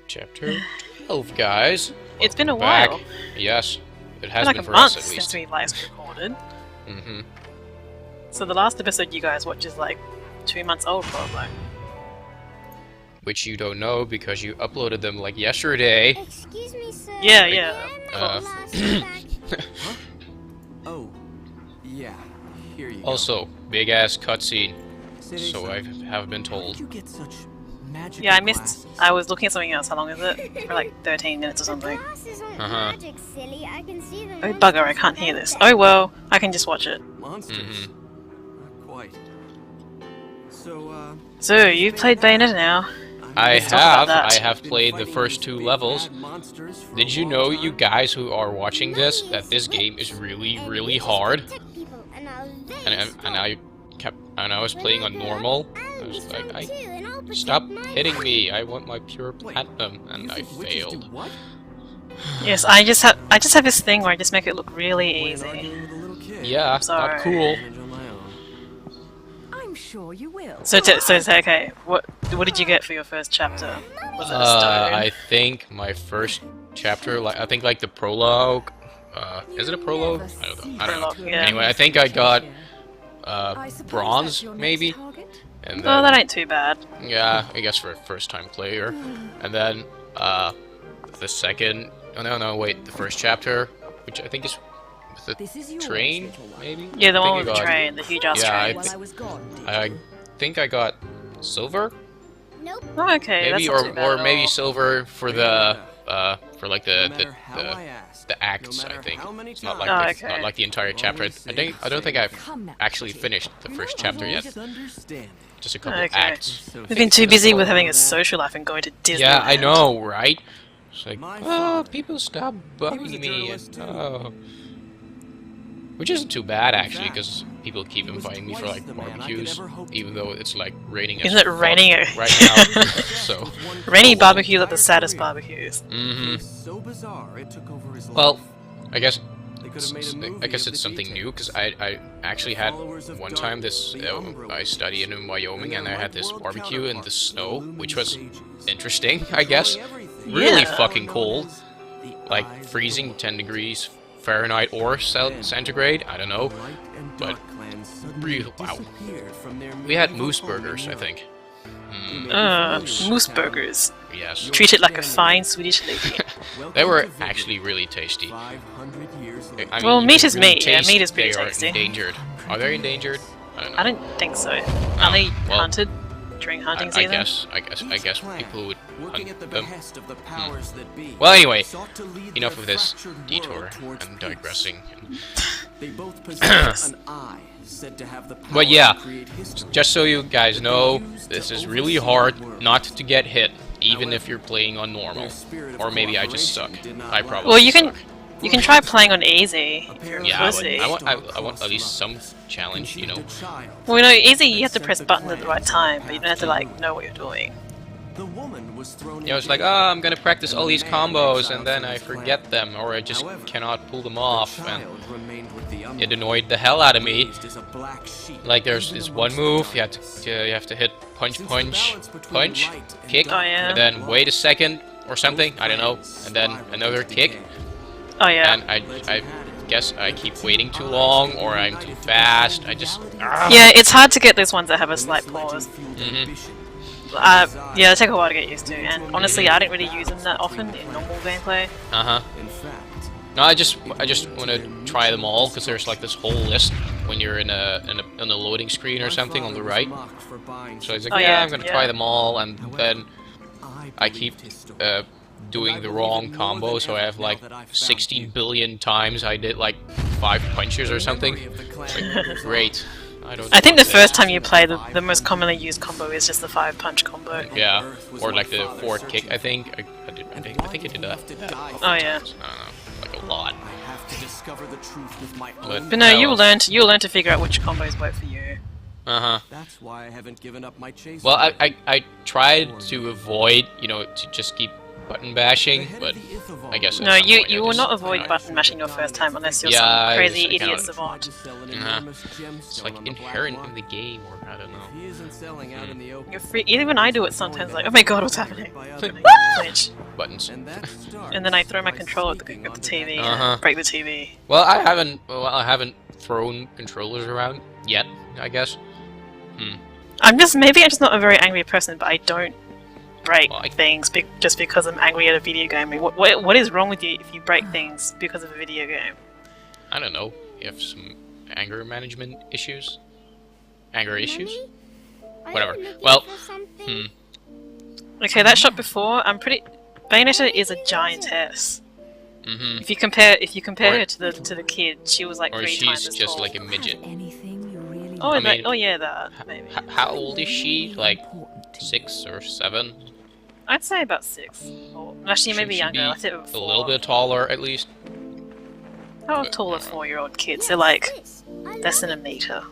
Chapter 12, guys. It's been a Back. while. Yes, it It's has been been like a for month us at since least. we last recorded. Mm-hmm. So the last episode you guys watched is like 2 months old, probably. Which you don't know because you uploaded them like yesterday. Excuse me, sir. Yeah, Uh, Oh, yeah. Here you Also, big ass cutscene. go. So I have been How told. did you get such magical Yeah, I missed. glasses? I was looking at something else. How long is it? For like 13 minutes or something. Glasses aren't Uh-huh. magic, silly. I can see them. Oh bugger! I can't hear this. Oh well, I can just watch it. Monsters? Mm-hmm. Not quite. So, So you've played Bayonetta now. I Let's talk about have. that. I have played the first 2 levels. Did you know, you guys who are watching this, that this game is really, really hard? And I was playing on normal. I was like, stop hitting me! I want my pure platinum, and I failed. What? Yes, I just have this thing where I just make it look really easy. Yeah, Sorry. not cool. I'm sure you will. So okay. What did you get for your first chapter? Was it a stone? I think my first chapter, I think like the prologue. Is it a prologue? I don't know. Prologue, yeah. Anyway, I think I got bronze, maybe. And Oh, then, that ain't too bad. yeah, I guess for a first-time player. And then the second. Oh no, wait, the first chapter, which I think is with This is the yours, train, little one. maybe. Yeah, the I think one with I the got- train, the huge ass Yeah, train. While I was gone, did I you? think I got silver, Nope. Oh, okay, maybe, that's not too bad or at maybe all. silver for the for like No matter how I the asked, the acts. no I matter think how many it's not like times, Oh, not okay. like the entire chapter. I don't think I've Come now, actually Jim. finished the first chapter yet. Just understand. Just a couple Okay. acts. So We've been too busy with having a social life and going to Disney. Yeah, I know, right? It's like, My oh, father, people stop he was bugging a me. journalist too. Oh. Which isn't too bad, actually, fact, because people keep he was inviting me for twice like the man I could barbecues, ever hope to even be. though it's like raining. Isn't it raining right now? So, Rainy barbecues are the saddest barbecues. mm-hmm. So bizarre, it took over his Well, life. I guess They could have made a movie I guess of it's the something new details. because I actually had Followers of one dark, time this the umbrella, I studied in Wyoming and I had this light-world barbecue in the counterparts snow, illumined which was stages. interesting, I guess. Controlling everything. Really Yeah. fucking cold, The like eyes of freezing the world. 10 degrees Fahrenheit or centigrade. I don't know. Light and but dark clans suddenly real- wow. disappeared from their We had medieval moose home in burgers, I Europe. think. They Mm, made the Moose town. burgers. yes, Treated like a fine Swedish lady. Welcome they were to Vivid. actually really tasty. 500 years I later. mean, Well, you meat can is really meat, yeah, taste meat is pretty they are tasty. endangered. Are they endangered? I don't know. I don't think so. Are they well, hunted during hunting I season? guess Each people would clan, working at the hunt them. behest of the powers that be, Well, anyway, sought to lead enough their of this fractured detour. world towards I'm peace. digressing. They both possess an eye said to have the power But yeah, to create history. just so you guys know, this is really hard not to get hit, even if you're playing on normal. Their spirit of Or maybe I just suck. cooperation did not I lie. probably Well, you can suck. you can try playing on easy if you're a Yeah, pussy. I want at least some challenge, you know. Conceived a child. Well, you know, easy you have to press buttons at the right time, but you don't have to like know what you're doing. The woman was thrown Yeah, I was in like, jail, oh, I'm gonna practice and all the these man combos, exiled and then from I his clan. forget them, or I just However, cannot pull them the off, and child remained with the it umbrella, annoyed the hell out of me. raised as a black sheep, Like, there's even this amongst one the move, you darkness. have to hit punch, Since the punch, balance between punch, light and kick, Oh, yeah. and then wait a second or something, I don't know, and then another kick, Oh yeah. and I guess I keep waiting too long, or I'm too fast, I just... Yeah, it's hard to get those ones that have a slight pause. Mhm. Yeah, they take a while to get used to, and honestly, I don't really use them that often in normal gameplay. Uh-huh. In fact, No, I just want to try them all, because there's like this whole list when you're in a loading screen or my something on father the was right. mocked for buying So I was like, Oh, yeah, yeah, I'm gonna yeah. try them all, and then I believed keep his story. doing the wrong combo, so I have like 16 billion times I did like 5 punches or something. Memory of the clan Like, members great. I don't. I think the want first time you play, the most commonly used combo is just the 5-punch combo. that. Yeah, or like the forward kick. I think I did that. Oh yeah. I don't know, like a lot. I have to discover the truth with my But- own. But no, Yeah, you'll well- learn to figure out which combos work for you. Uh huh. That's why I haven't given up my chase. Well, I tried to avoid, you know, to just keep button bashing, but I guess No, at some point you I will just- not avoid I- button mashing your first time unless you're Yeah, some crazy I idiot kinda- savant. It's like inherent in the game, or I don't know. He isn't selling out in the open. You're free. Even when I do it sometimes, like, oh my god, what's happening? And I flinch. Buttons. And that starts And then I throw my controller at the TV Uh-huh. and break the TV. Well, I haven't thrown controllers around yet, I guess. Maybe I'm just not a very angry person, but I don't break Well, things just because I'm angry at a video game. I mean, what is wrong with you if you break things because of a video game? I don't know. You have some anger management issues? Anger issues? Are Whatever. you looking Well, for something? Okay, that shot before, Bayonetta is a giantess. Mm-hmm. If you compare Or- her to the kid, she was like Or 3 times she's as just tall. like a midget. Anything you really Oh, I like, mean- oh yeah, that maybe. How old is she? Like important to you. 6 or 7? I'd say about 6. Or actually, maybe She should younger. be I'd say about a 4. little bit taller, at least. How tall are 4-year-old kids? They're like This. I less love than a meter.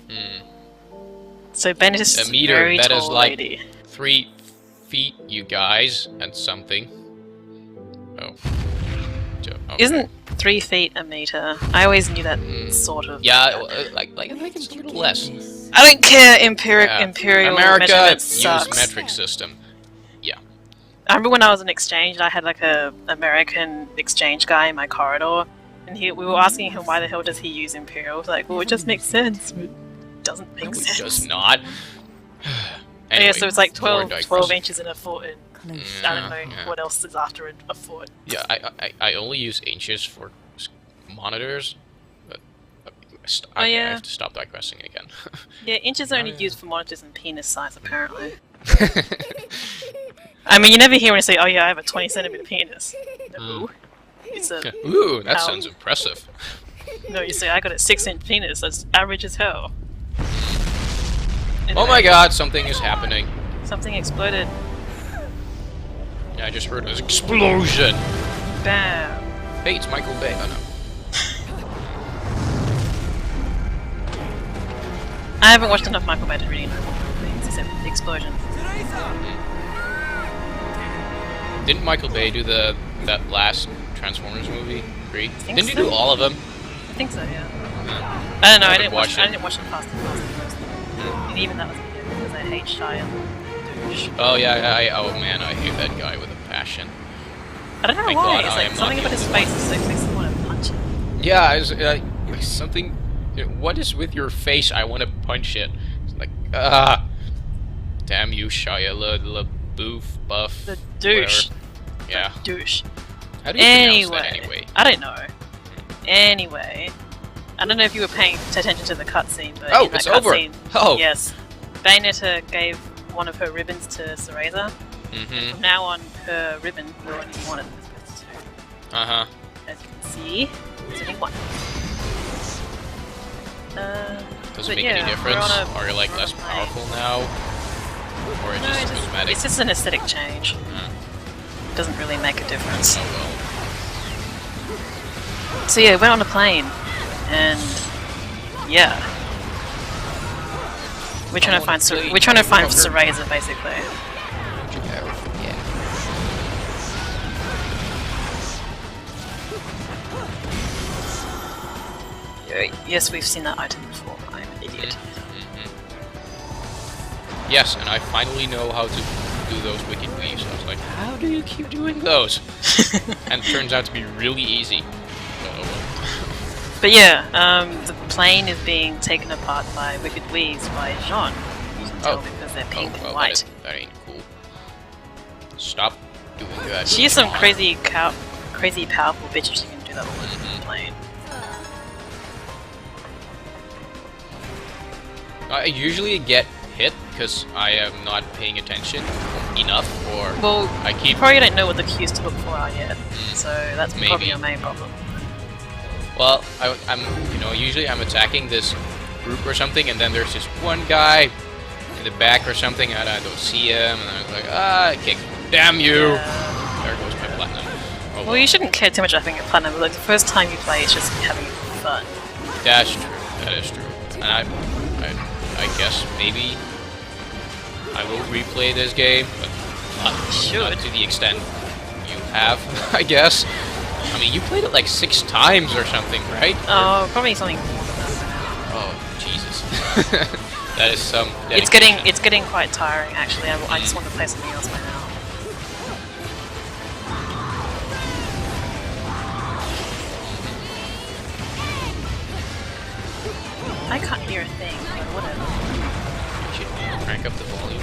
Hmm. So Benetta's A meter, very that tall is like lady. 3 feet, you guys, and something. Oh. Okay. Isn't 3 feet a meter? I always knew that sort of. Yeah, well, like I think it's a little less. I don't care. Imperial America measurements used sucks. metric system. Yeah. I remember when I was in exchange, I had like a American exchange guy in my corridor, and we were asking him why the hell does he use Imperial. I was like, well, it just makes sense. It doesn't make It sense. does not. Yeah, so it's like more 12 digress. inches in a foot. And Close. I don't know Yeah. what else is after a foot. Yeah, I only use inches for monitors, but Oh, I yeah. have to stop digressing again. Yeah, inches are only yeah. used for monitors and penis size, apparently. I mean, you never hear anyone say, oh yeah, I have a 20 centimeter penis. No. It's a. Ooh, that Ow. sounds impressive. No, you say, I got a 6-inch penis. That's average as hell. Oh my god, something is happening. Something exploded. Yeah, I just heard an explosion. Bam. Hey, it's Michael Bay. Oh no. I haven't watched enough Michael Bay to really know what things except the explosion. Didn't Michael Bay do that last Transformers movie? 3? think Didn't he so. do all of them? I think so, yeah. I don't know. I haven't didn't watch. watched I it. didn't watch the Fast and Furious. And even that was weird because I hate Shia. Douche. Oh yeah, oh man, I hate that guy with a passion. I don't know Thank why. God It's I like am something not about his the face is so makes me want to punch him. Yeah, it's something. What is with your face? I want to punch it. It's like damn you, Shia LaBeouf, buff. The douche. whatever. Yeah. Douche. How do you pronounce that anyway? I don't know. Anyway, I don't know if you were paying attention to the cutscene, but Oh, in that it's over. cutscene, Oh. yes, Bayonetta gave one of her ribbons to Cereza. Mm-hmm. From now on, her ribbon will only be one of them as opposed to two. Uh-huh. As you can see, there's only one. Does but it make yeah, any we're difference? on a- Are you like we're on less a plane. powerful now? Or is No, it just cosmetic? it's just an aesthetic change. It doesn't really make a difference. Oh So yeah, we went on a plane, and yeah, we're trying to find Cereza basically. well. Yeah. Yes, we've seen that item before. I'm an idiot. Yes, and I finally know how to do those wicked weaves. I was like, how do you keep doing those? And it turns out to be really easy. But yeah, the plane is being taken apart by Wicked Weaves by Jean. You can tell Oh. because they're pink well, and white. That ain't cool. Stop doing that. She's some crazy powerful bitch if she can do that all over the plane. I usually get hit because I am not paying attention enough, or Well, I you keep. probably don't know what the cues to look for are yet, so that's probably Maybe. your main problem. Well, I'm usually I'm attacking this group or something, and then there's just one guy in the back or something, and I don't see him, and I'm like, kick, damn you! Yeah. There goes my platinum. Oh, Well, you shouldn't care too much about having a platinum. Like the first time you play, it's just having fun. That's true. That is true. And I guess maybe I will replay this game, but not Should. to the extent have, I guess. I mean, you played it like 6 times or something, right? Oh, probably something more than that. Oh, Jesus. That is some It's dedication. getting quite tiring actually. I just want to play something else by now. I can't hear a thing, but whatever. Should crank up the volume.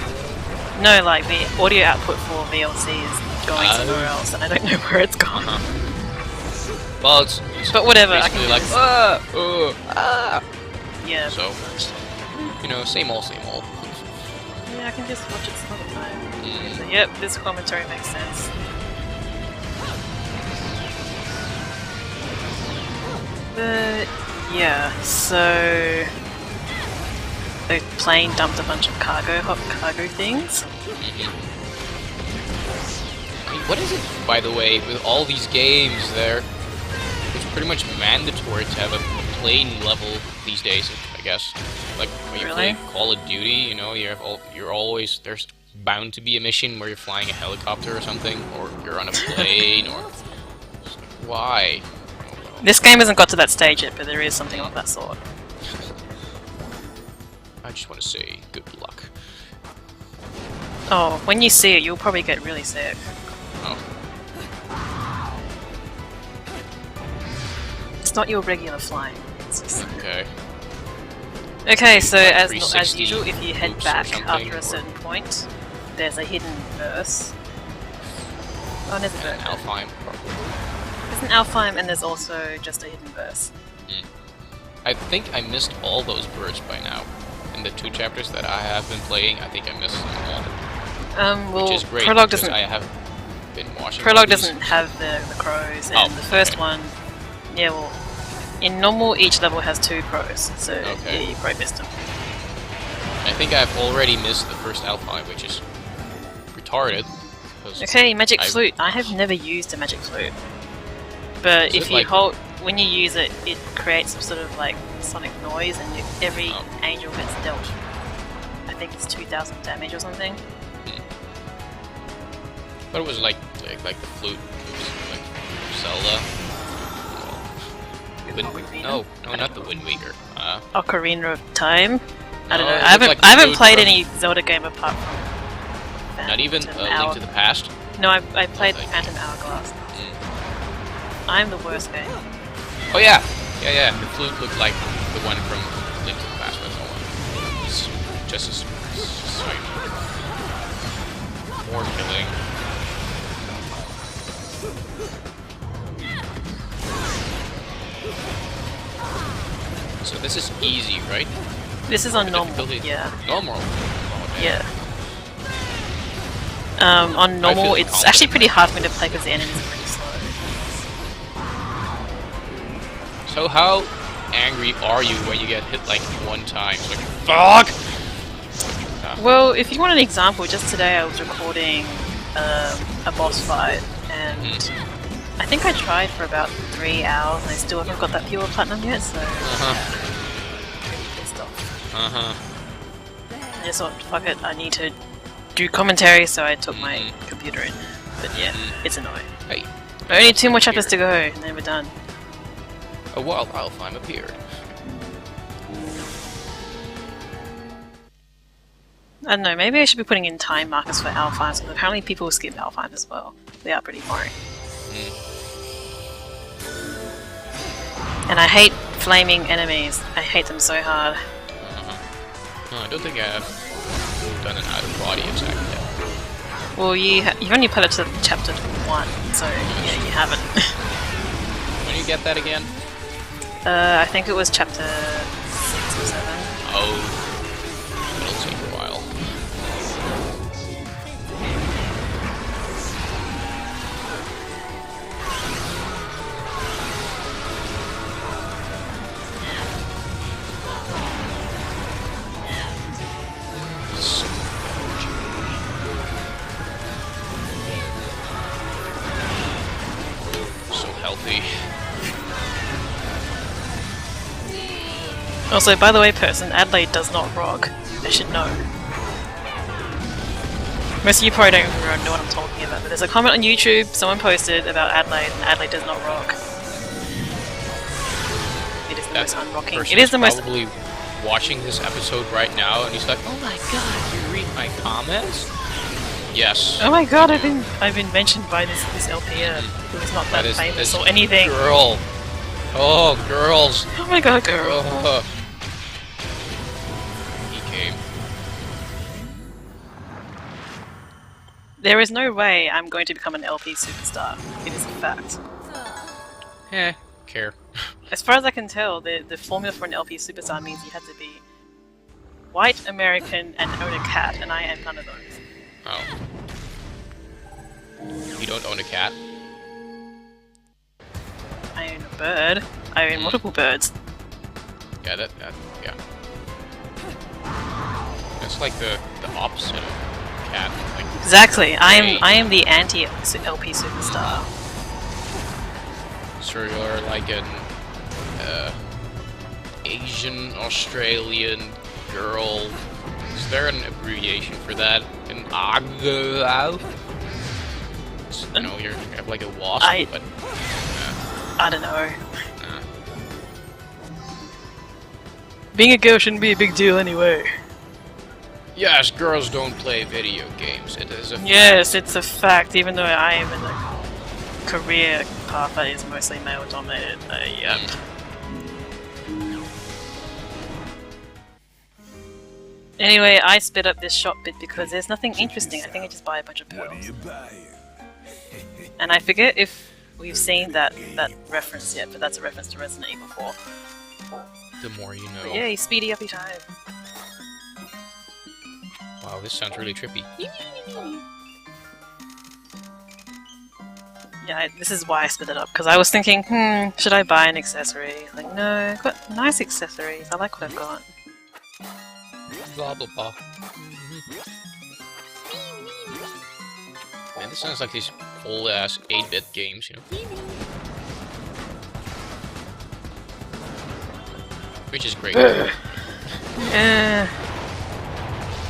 No, like the audio output for VLC is going somewhere else, and I don't know where it's gone. Well, it's But whatever, I basically can like, just- Yeah. So, you know, same old, same old. Yeah, I can just watch it some other time. So, yep, this commentary makes sense. But yeah, so the plane dumped a bunch of cargo things. I mean, what is it, by the way, with all these games there? It's pretty much mandatory to have a plane level these days, I guess. Like when you Really? play Call of Duty, you know, you're always there's bound to be a mission where you're flying a helicopter or something, or you're on a plane, or why? This game hasn't got to that stage yet, but there is something of that sort. I just want to say good luck. Oh, when you see it, you'll probably get really sick. Oh, It's not your regular flying. It's just... okay. Okay, so Like as 360 usual, if you head loops or back something, after or- a certain point, there's a hidden verse. Oh, there's a And verse. Alfheim. There's an Alfheim, and there's also just a hidden verse. I think I missed all those birds by now. In the 2 chapters that I have been playing, I think I missed them all. Well, Which is great, Prologue because doesn't. I have been watching Prologue all these. doesn't have the crows, and Oh, the first okay. one, yeah, well, in normal each level has 2 crows, so Okay. yeah, you probably missed them. I think I've already missed the first Alpine, which is retarded. 'cause Okay, magic I've- flute. I have never used a magic flute, but Is if it you like- hold, when you use it, it creates some sort of like sonic noise, and every Oh. angel gets dealt. I think it's 2,000 damage or something. But it was like the flute, it was like Zelda. Ocarina? No, not the Wind Waker. Ocarina of Time. I don't No, know. it I haven't. looked like I haven't flute played from- any Zelda game apart from. Not even Phantom Link to the Past. No, I played Okay. Phantom Hourglass. I'm the worst game. Oh yeah, yeah. The flute looked like the one from Link to the Past, but no, it's just as sorry. More killing. So this is easy, right? This is on normal. Difficulty- Yeah. Normal. Oh, man. Yeah. On normal, feel it's actually confident. pretty hard for me to play because the enemies are pretty slow. So how angry are you when you get hit like 1 time? It's like, fuck! Well, if you want an example, just today I was recording a boss fight, and I think I tried for about 3 hours, and I still haven't got that pure platinum yet, so pretty pissed off. I just thought, fuck it, I need to do commentary, so I took my computer in. But yeah, it's annoying. Hey, Only 2 more chapters to go, and then we're done. a wild Alfheim appeared. I don't know, maybe I should be putting in time markers for Alphines, because apparently people skip Alphines as well. They are pretty boring. And I hate flaming enemies. I hate them so hard. No, I don't think I have done an out-of-body attack yet. Well, you've only put it to chapter 1, so yeah, you haven't. When you get that again? I think it was chapter 6 or 7. Oh, it'll take a while. So healthy. Also, by the way, person, Adelaide does not rock. I should know. Most of you probably don't know what I'm talking about, but there's a comment on YouTube someone posted about Adelaide, and Adelaide does not rock. It is the most unrocking. It is the most. Probably watching this episode right now, and he's like, "Oh my god, you read my comments?" Yes. Oh my god, I've been mentioned by this LPM who is not that famous or anything. Girl. Oh, girls. Oh my god, girl. He came. There is no way I'm going to become an LP superstar. It is a fact. Care. As far as I can tell, the formula for an LP superstar means you have to be white, American, and own a cat, and I am none of those. Oh. You don't own a cat? I own a bird. I own multiple birds. Yeah, yeah. That's like the opposite of cat. Like, exactly. I am the anti-LP superstar. So you're like an Asian Australian girl. Is there an abbreviation for that? An AGO? You know, you have like a wasp, but... I don't know. Being a girl shouldn't be a big deal anyway. Yes, girls don't play video games. It is a fact. Yes, it's a fact, even though I am in a career path that is mostly male-dominated. Yeah. Anyway, I split up this shop bit because there's nothing interesting. I think I just buy a bunch of pearls. And I forget if we've seen that reference yet, but that's a reference to Resident Evil 4. The more you know. But yeah, speedy uppy time. Wow, this sounds really trippy. Yeah, this is why I split it up, because I was thinking, should I buy an accessory? Like, no, I've got nice accessories. I like what I've got. Blah blah blah. Man, this sounds like these old-ass 8-bit games, you know? Which is great. Yeah.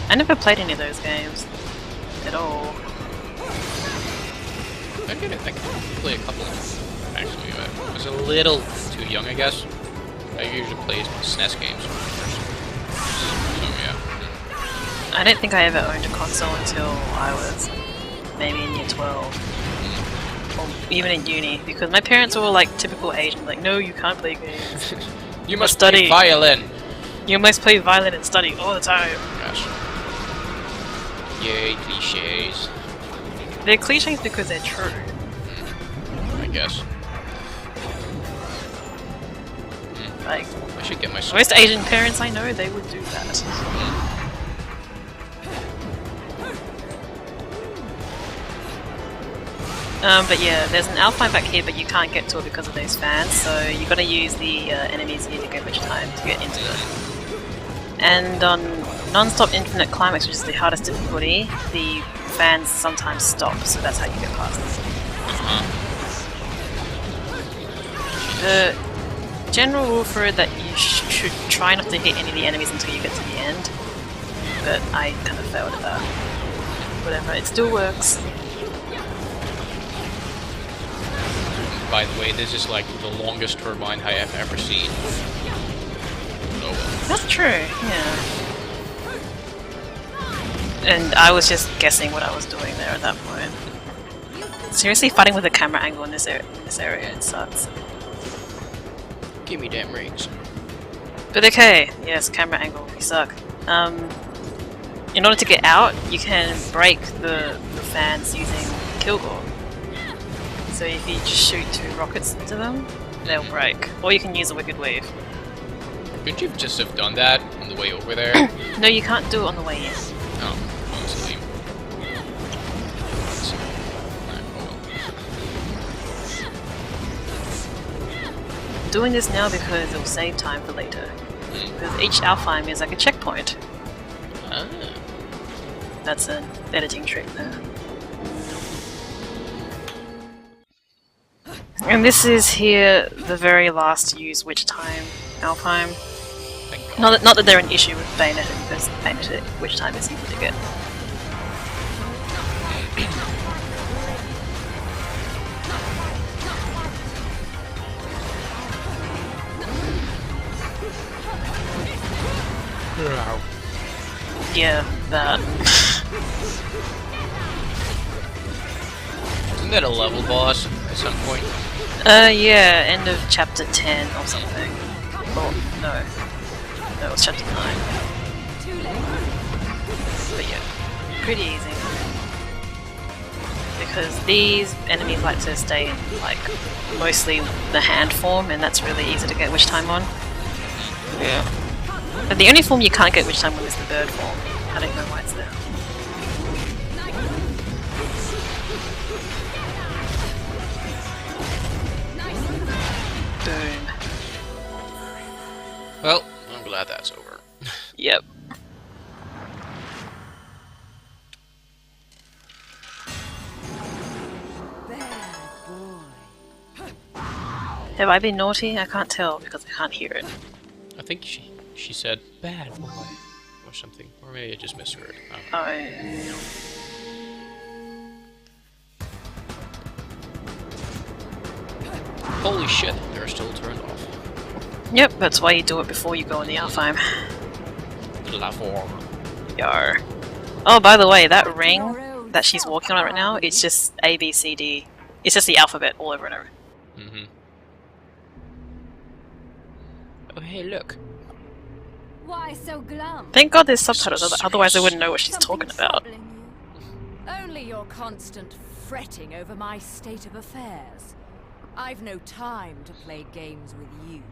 I never played any of those games. At all. I could play a couple, actually. I was a little too young, I guess. I usually play SNES games first. So, yeah. I don't think I ever owned a console until I was maybe in year 12. Or even in uni, because my parents were all like typical Asian, like, no, you can't play games. You must study violin! You must play violin and study all the time. Gosh. Yay, cliches. They're cliches because they're true. I guess. Like, I should get my most Asian parents I know, they would do that. But yeah, there's an Alpine back here, but you can't get to it because of those fans, so you gotta use the enemies here to go much time to get into it. And on non-stop infinite climax, which is the hardest difficulty, the fans sometimes stop, so that's how you get past them. The general rule for it that you should try not to hit any of the enemies until you get to the end, but I kind of failed at that. Whatever, it still works. By the way, this is like the longest turbine I have ever seen. Oh well. That's true, yeah. And I was just guessing what I was doing there at that point. Seriously, fighting with a camera angle in this area, it sucks. Give me damn rings. But okay, yes, camera angle, you suck. In order to get out, you can break the fans using Kilgore. So if you just shoot 2 rockets into them, they'll break. Or you can use a Wicked Wave. Couldn't you just have done that on the way over there? No, you can't do it on the way in. Oh, honestly. Doing this now because it'll save time for later. Because each Alfheim is like a checkpoint. Ah. That's an editing trick there. And this is here the very last use Witch Time Alfheim. Not that they're an issue with Bayonetta, because Bayonetta Witch Time is easy to get. Yeah, that. Isn't that a level boss at some point? Yeah, end of chapter 10 or something. Oh, no. No, it was chapter 9. But yeah, pretty easy. Because these enemies like to stay in, like, mostly the hand form, and that's really easy to get witch time on. Yeah. But the only form you can't get witch time on is the bird form. I don't know why it's there. Boom. Well, I'm glad that's over. Yep. Have I been naughty? I can't tell because I can't hear it. I think she said bad boy or something, or maybe I just misheard. Oh. Holy shit, they're still turned off. Yep, that's why you do it before you go in the Alfheim. La forme. Yar. Oh, by the way, that ring that she's walking on right now, it's just A, B, C, D. It's just the alphabet all over and over. Mm-hmm. Oh, hey, look. Why so glum? Thank God there's subtitles, otherwise I wouldn't know what she's talking about. Only your constant fretting over my state of affairs. I've no time to play games with you.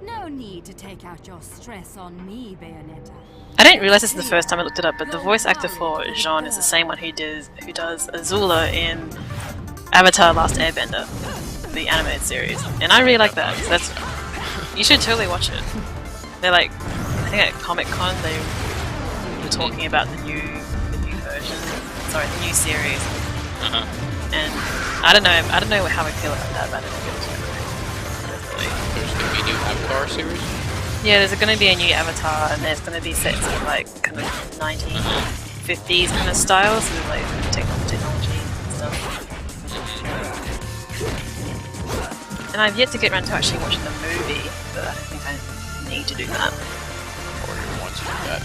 No need to take out your stress on me, Bayonetta. I didn't realize this is the first time I looked it up, but the voice actor for Jean is the same one who does Azula in Avatar: Last Airbender, the animated series, and I really like that. So that's you should totally watch it. They're like, I think at Comic Con they were talking about the new version, sorry, the new series, and I don't know how I feel about that, but I don't think it's There's gonna be a new Avatar series? yeah, there's going to be a new Avatar, and there's going to be sets of like kind of 1950s kind of styles with like technology and stuff. And I've yet to get around to actually watching the movie, but I think I need to do that. Or you want to do that?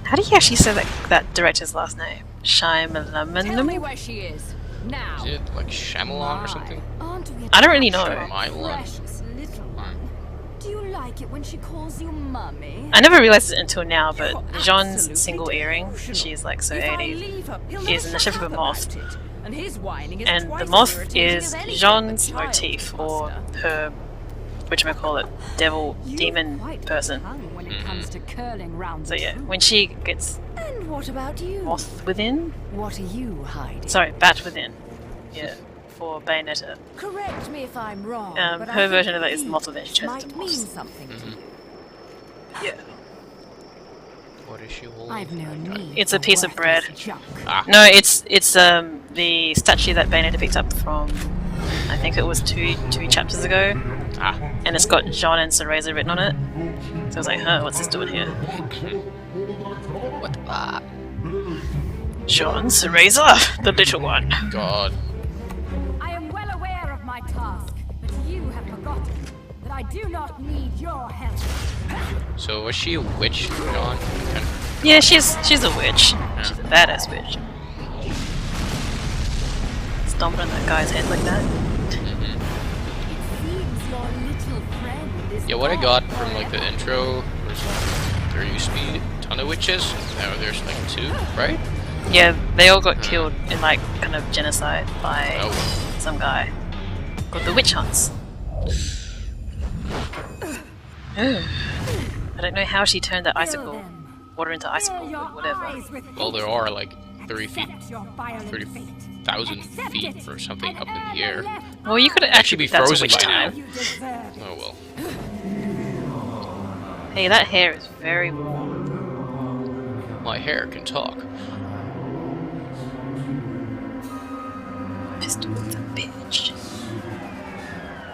How do you actually say that director's last name? Tell me Shyamalan? where she is now. Is it like Shyamalan or something? Aren't we I don't really know. Shyamalan. precious little one? Do you like it when she calls you mummy? I never realized it until now, but Jean's single earring, she's like so If I 80s, leave her, he'll is in the shut shape of a up moth. about it. And his whining is And twice the as moth irritating is as anything Jean's the child motif, or cluster. her, whatchamacallit, devil, You've demon quite person. the tongue when it comes to curling round So the yeah, truth. when she gets And what about you? moth within, What are you hiding? sorry, bat within, yeah, for Bayonetta. Correct me if I'm wrong. but I Her think version of that is these moth within, she turns might into mean moths. something to you. Yeah. What is she holding? I've no need. It's a for piece of bread. worthless junk. No, it's the statue that Bayonetta picked up from, I think it was two chapters ago, and it's got Jean and Cereza written on it. So I was like, huh, what's this doing here? What the Jean Cereza, the little one. God. I am well aware of my task, but you have forgotten that I do not need your help. So was she a witch, John? Yeah, she's a witch. She's a badass witch. Stomping on that guy's head like that. It seems your little friend is Yeah, what I gone got from like the forever. intro was there used to be a ton of witches. Now there's like 2, right? Yeah, they all got killed in like kind of genocide by Oh. some guy called the witch hunts. I don't know how she turned that icicle water into icicle, but whatever. Well, there are like 30,000 feet or something up in the air. Well, you could Actually be that's a frozen witch by now. time. Oh well. Hey, that hair is very warm. My hair can talk. Pistol with a bitch.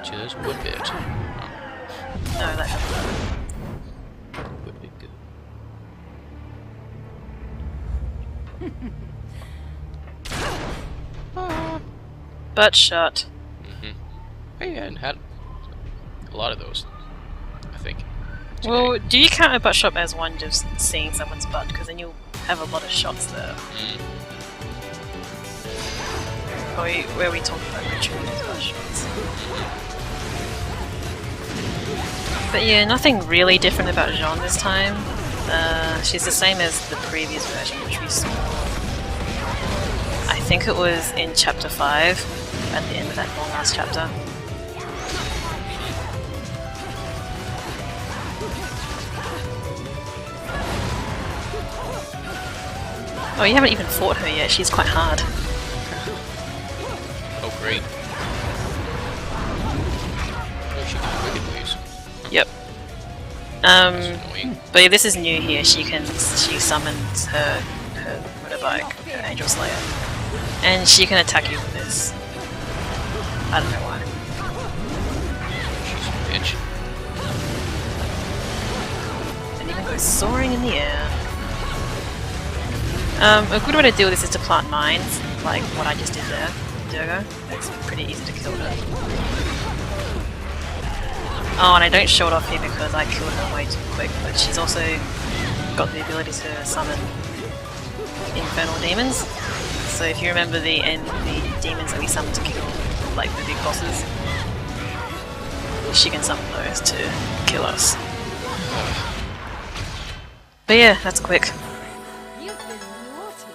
Just what bit? No, that Would be good. butt shot. Hey, I hadn't had a lot of those, I think. today. Well, do you count a butt shot as one just seeing someone's butt? Because then you'll have a lot of shots there. Or where are we talking about rituals butt shots? But yeah, nothing really different about Jean this time. She's the same as the previous version, which we saw. I think it was in chapter 5, at the end of that long last chapter. Oh, you haven't even fought her yet, she's quite hard. Oh, great. Oh, she got wicked waves. Yep. That's annoying. But yeah, this is new here. She summons her motorbike, her Angel Slayer, and she can attack you with this. I don't know why. She's a bitch. And even goes soaring in the air. A good way to deal with this is to plant mines, like what I just did there, Durga. It's pretty easy to kill her. Oh, and I don't show it off here because I killed her way too quick, but she's also got the ability to summon infernal demons. So if you remember the demons that we summoned to kill, like the big bosses, she can summon those to kill us. But yeah, that's quick. You've been naughty.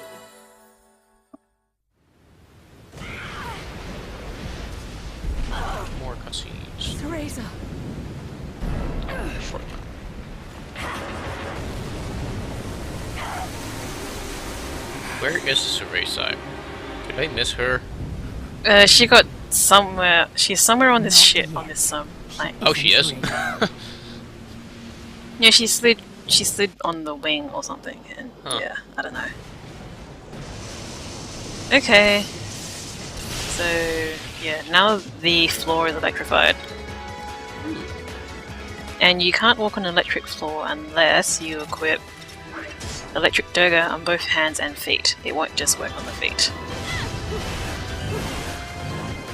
More cutscenes. Teresa. Short. Where is Cereza? Did I miss her? She got somewhere. She's somewhere on this shit on this planet. Oh, she is? Yeah, she slid. She slid on the wing or something, and Huh. yeah, I don't know. Okay. So yeah, now the floor is electrified, and you can't walk on an electric floor unless you equip Electric Durga on both hands and feet. It won't just work on the feet.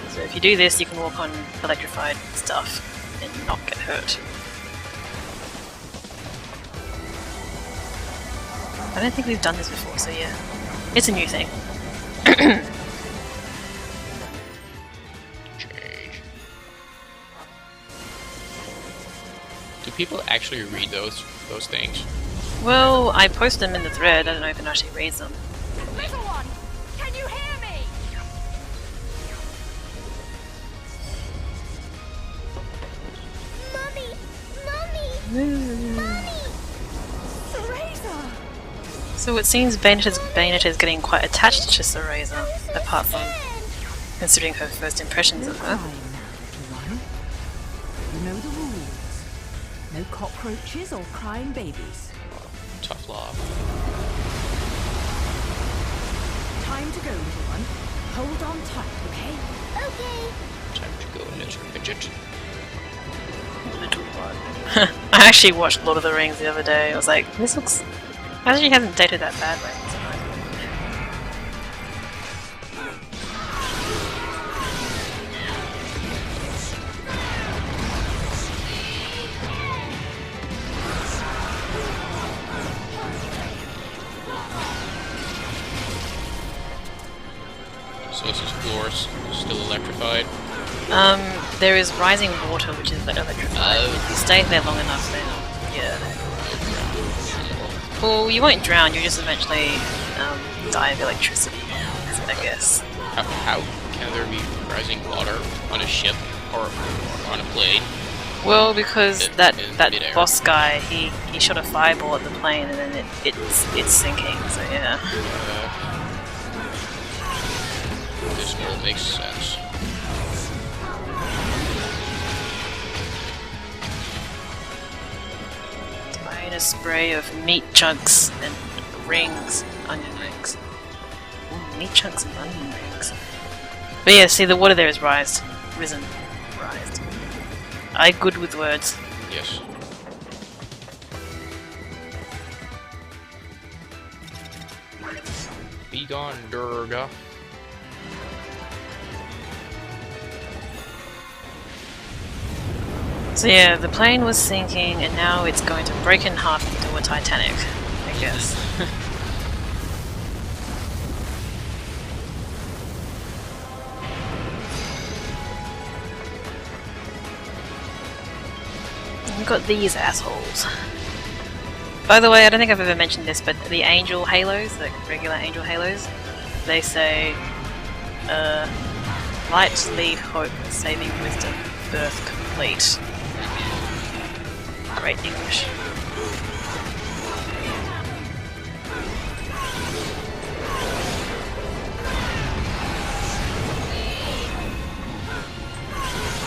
So if you do this, you can walk on electrified stuff and not get hurt. I don't think we've done this before, so yeah. It's a new thing. Change. Do people actually read those things? Well, I post them in the thread, I don't know if it actually reads them. Little one, can you hear me? Mommy! Teresa! So it seems Bayonetta is getting quite attached to Cereza, apart from considering her first impressions of her. Fine, little one. You know the rules. No cockroaches or crying babies. Tough love. Time to go, little one. Hold on tight, okay? Okay. Time to go, little midget. I actually watched Lord of the Rings the other day. I was like, this looks... Actually hasn't dated that badly. So this is floors still electrified. There is rising water, which is electrified. If you stay there long enough, then yeah. Well, you won't drown. You just eventually die of electricity, I guess. How can there be rising water on a ship or on a plane? Well, because In that midair. boss guy, he shot a fireball at the plane, and then it's sinking. So yeah. This all makes sense. Made a spray of meat chunks and rings, onion rings. Ooh, meat chunks and onion rings. But yeah, see the water there is rised. Risen. Rised. I good with words. Yes. Be gone, Durga. So yeah, the plane was sinking and now it's going to break in half into a Titanic, I guess. We've got these assholes. By the way, I don't think I've ever mentioned this, but the angel halos, the regular angel halos, they say, light, lead, hope, saving wisdom, birth complete. Great English.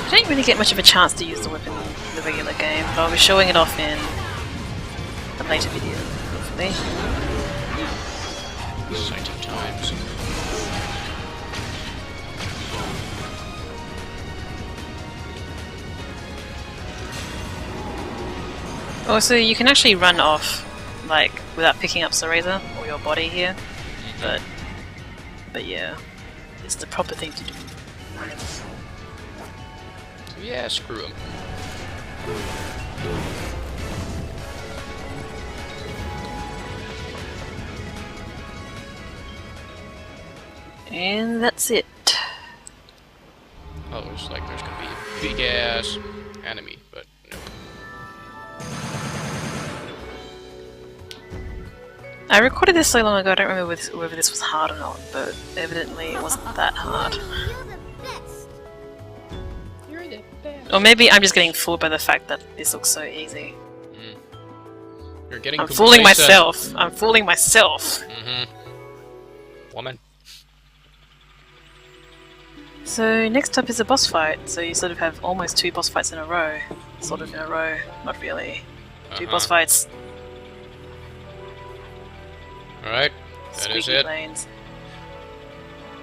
I didn't really get much of a chance to use the weapon in the regular game, but I'll be showing it off in a later video, hopefully. Exciting times. Also, you can actually run off, like, without picking up Cereza or your body here, but yeah, it's the proper thing to do. So yeah, screw him. And that's it. Oh, there's gonna be a big ass enemy, but no. I recorded this so long ago, I don't remember whether this was hard or not, but evidently it wasn't that hard. You're the best. Or maybe I'm just getting fooled by the fact that this looks so easy. You're getting I'm fooling complacent. myself! I'm fooling myself! Woman. So next up is a boss fight, so you sort of have almost 2 boss fights in a row. Sort of in a row, not really. 2 boss fights. Alright, that is Squeaky it. lanes.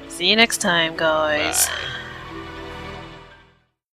See you next time, guys. Bye.